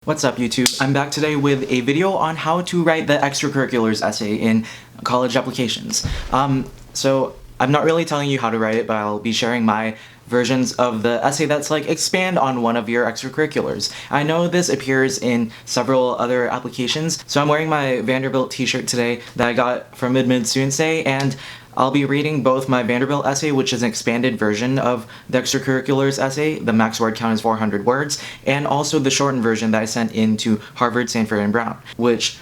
What's up YouTube? I'm back today with a video on how to write the extracurriculars essay in college applications. So I'm not really telling you how to write it, but I'll be sharing my versions of the essay that's like expand on one of your extracurriculars. I know this appears in several other applications, so I'm wearing my Vanderbilt t-shirt today that I got from Mid Students Day, and I'll be reading both my Vanderbilt essay, which is an expanded version of the extracurriculars essay, the max word count is 400 words, and also the shortened version that I sent in to Harvard, Stanford, and Brown, which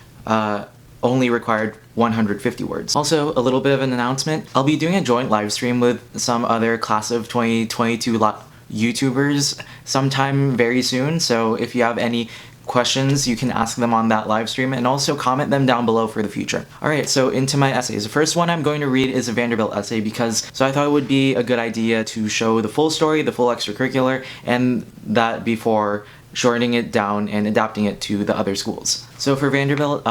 only required 150 words. Also, a little bit of an announcement. I'll be doing a joint live stream with some other class of 2022 YouTubers sometime very soon, so if you have any questions, you can ask them on that live stream and also comment them down below for the future. Alright, so into my essays. The first one I'm going to read is a Vanderbilt essay so I thought it would be a good idea to show the full story, the full extracurricular, and that before shortening it down and adapting it to the other schools. So for Vanderbilt,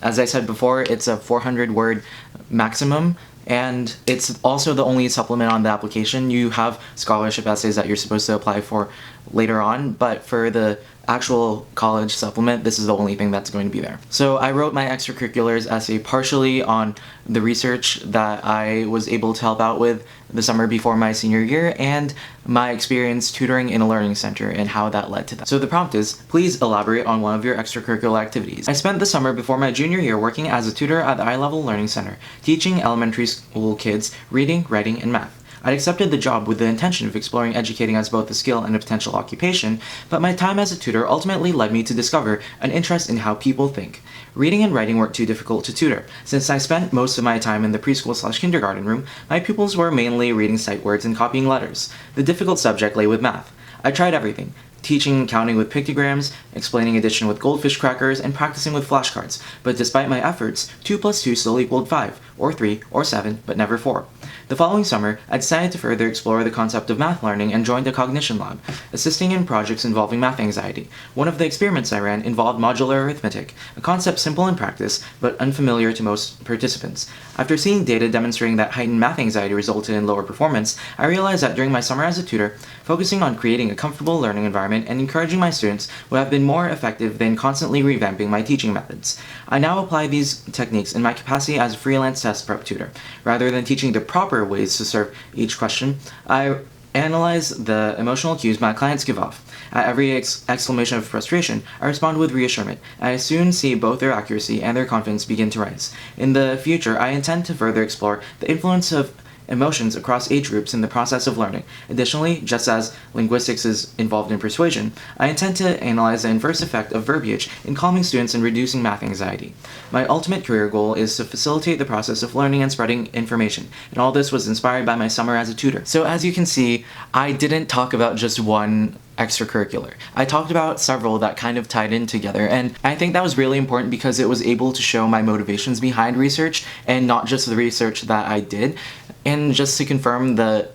as I said before, it's a 400 word maximum, and it's also the only supplement on the application. You have scholarship essays that you're supposed to apply for later on, but for the actual college supplement, this is the only thing that's going to be there. So I wrote my extracurriculars essay partially on the research that I was able to help out with the summer before my senior year and my experience tutoring in a learning center and how that led to that. So the prompt is, please elaborate on one of your extracurricular activities. I spent the summer before my junior year working as a tutor at the I-Level Learning Center, teaching elementary school kids reading, writing, and math. I'd accepted the job with the intention of exploring educating as both a skill and a potential occupation, but my time as a tutor ultimately led me to discover an interest in how people think. Reading and writing weren't too difficult to tutor. Since I spent most of my time in the preschool/kindergarten room, my pupils were mainly reading sight words and copying letters. The difficult subject lay with math. I tried everything. Teaching and counting with pictograms, explaining addition with goldfish crackers, and practicing with flashcards. But despite my efforts, 2 plus 2 still equaled 5, or 3, or 7, but never 4. The following summer, I decided to further explore the concept of math learning and joined a cognition lab, assisting in projects involving math anxiety. One of the experiments I ran involved modular arithmetic, a concept simple in practice, but unfamiliar to most participants. After seeing data demonstrating that heightened math anxiety resulted in lower performance, I realized that during my summer as a tutor, focusing on creating a comfortable learning environment and encouraging my students would have been more effective than constantly revamping my teaching methods. I now apply these techniques in my capacity as a freelance test prep tutor. Rather than teaching the proper ways to serve each question, I analyze the emotional cues my clients give off. At every exclamation of frustration, I respond with reassurance, and I soon see both their accuracy and their confidence begin to rise. In the future, I intend to further explore the influence of emotions across age groups in the process of learning. Additionally, just as linguistics is involved in persuasion, I intend to analyze the inverse effect of verbiage in calming students and reducing math anxiety. My ultimate career goal is to facilitate the process of learning and spreading information, and all this was inspired by my summer as a tutor. So as you can see, I didn't talk about just one extracurricular. I talked about several that kind of tied in together, and I think that was really important because it was able to show my motivations behind research and not just the research that I did. And just to confirm the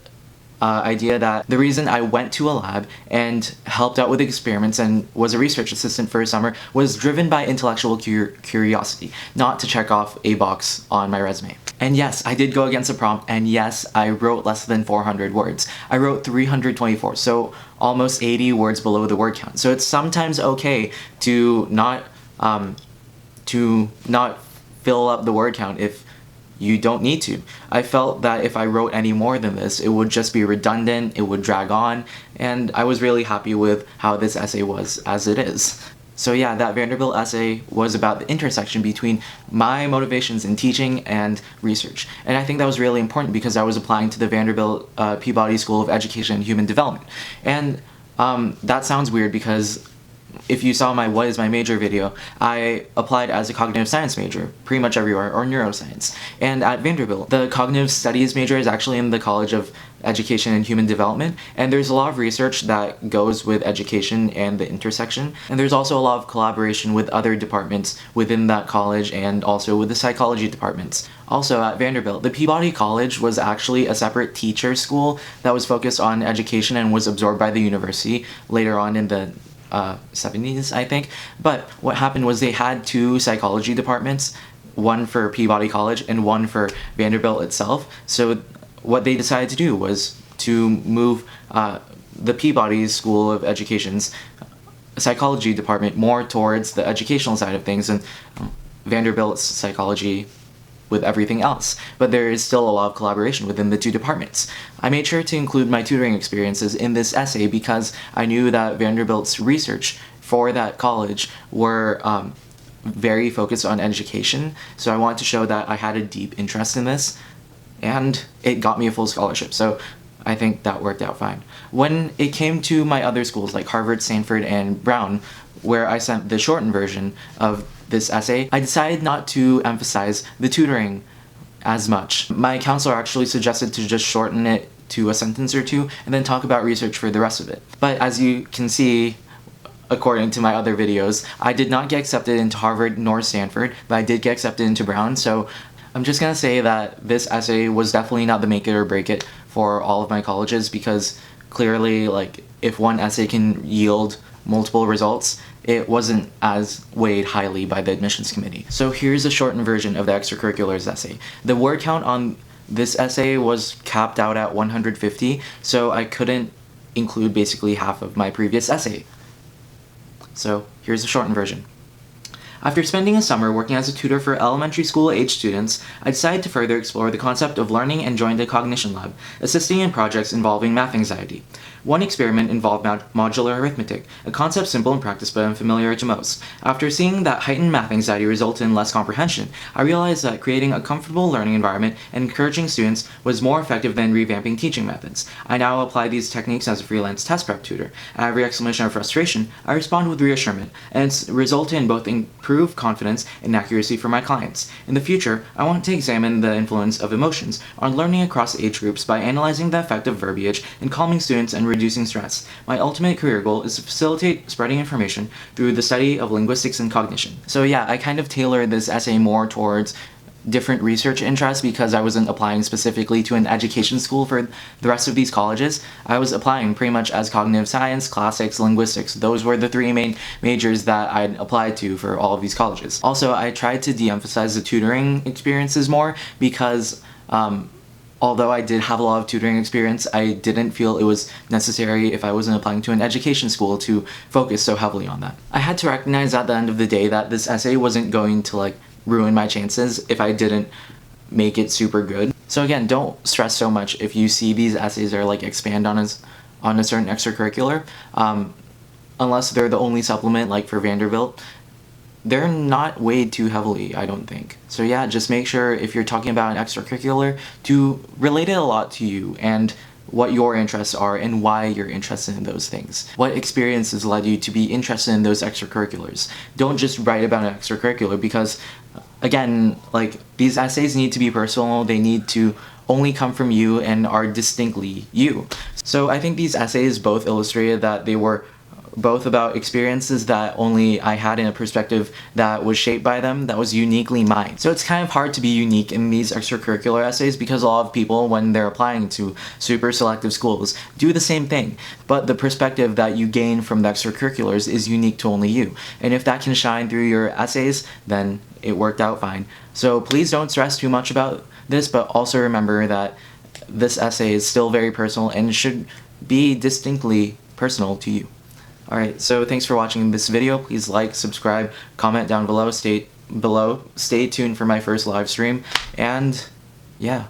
idea that the reason I went to a lab and helped out with experiments and was a research assistant for a summer was driven by intellectual curiosity, not to check off a box on my resume. And yes, I did go against the prompt, and yes, I wrote less than 400 words. I wrote 324, so almost 80 words below the word count. So it's sometimes okay to not fill up the word count if you don't need to. I felt that if I wrote any more than this, it would just be redundant, it would drag on, and I was really happy with how this essay was as it is. So yeah, that Vanderbilt essay was about the intersection between my motivations in teaching and research. And I think that was really important because I was applying to the Vanderbilt Peabody School of Education and Human Development. And that sounds weird because if you saw my What is my major video, I applied as a cognitive science major pretty much everywhere, or neuroscience. And at Vanderbilt, the cognitive studies major is actually in the College of Education and Human Development, and there's a lot of research that goes with education and the intersection. And there's also a lot of collaboration with other departments within that college and also with the psychology departments. Also at Vanderbilt, the Peabody College was actually a separate teacher school that was focused on education and was absorbed by the university later on in the 70s, I think. But what happened was they had 2 psychology departments, one for Peabody College and one for Vanderbilt itself. So what they decided to do was to move the Peabody School of Education's psychology department more towards the educational side of things, and Vanderbilt's psychology with everything else, but there is still a lot of collaboration within the two departments. I made sure to include my tutoring experiences in this essay because I knew that Vanderbilt's research for that college were very focused on education, so I wanted to show that I had a deep interest in this, and it got me a full scholarship, so I think that worked out fine. When it came to my other schools like Harvard, Stanford, and Brown, where I sent the shortened version of this essay, I decided not to emphasize the tutoring as much. My counselor actually suggested to just shorten it to a sentence or two and then talk about research for the rest of it. But as you can see, according to my other videos, I did not get accepted into Harvard nor Stanford, but I did get accepted into Brown, so I'm just gonna say that this essay was definitely not the make it or break it for all of my colleges, because clearly, like, if one essay can yield multiple results, it wasn't as weighed highly by the admissions committee. So here's a shortened version of the extracurriculars essay. The word count on this essay was capped out at 150, so I couldn't include basically half of my previous essay. So here's the shortened version. After spending a summer working as a tutor for elementary school-aged students, I decided to further explore the concept of learning and joined a cognition lab, assisting in projects involving math anxiety. One experiment involved modular arithmetic, a concept simple in practice but unfamiliar to most. After seeing that heightened math anxiety resulted in less comprehension, I realized that creating a comfortable learning environment and encouraging students was more effective than revamping teaching methods. I now apply these techniques as a freelance test prep tutor. At every exclamation of frustration, I respond with reassurance, and it's resulted in both improved confidence and accuracy for my clients. In the future, I want to examine the influence of emotions on learning across age groups by analyzing the effect of verbiage in calming students and reducing stress. My ultimate career goal is to facilitate spreading information through the study of linguistics and cognition. So yeah, I kind of tailored this essay more towards different research interests because I wasn't applying specifically to an education school for the rest of these colleges. I was applying pretty much as cognitive science, classics, linguistics. Those were the three main majors that I'd applied to for all of these colleges. Also, I tried to de-emphasize the tutoring experiences more because although I did have a lot of tutoring experience, I didn't feel it was necessary if I wasn't applying to an education school to focus so heavily on that. I had to recognize at the end of the day that this essay wasn't going to ruin my chances if I didn't make it super good. So again, don't stress so much if you see these essays or expand on a certain extracurricular, unless they're the only supplement like for Vanderbilt. They're not weighed too heavily, I don't think. So yeah, just make sure if you're talking about an extracurricular to relate it a lot to you and what your interests are and why you're interested in those things. What experiences led you to be interested in those extracurriculars. Don't just write about an extracurricular because, again, these essays need to be personal, they need to only come from you and are distinctly you. So I think these essays both illustrated that they were both about experiences that only I had in a perspective that was shaped by them, that was uniquely mine. So it's kind of hard to be unique in these extracurricular essays because a lot of people, when they're applying to super selective schools, do the same thing. But the perspective that you gain from the extracurriculars is unique to only you. And if that can shine through your essays, then it worked out fine. So please don't stress too much about this, but also remember that this essay is still very personal and should be distinctly personal to you. Alright, so thanks for watching this video. Please like, subscribe, comment down below, stay tuned for my first live stream, and yeah.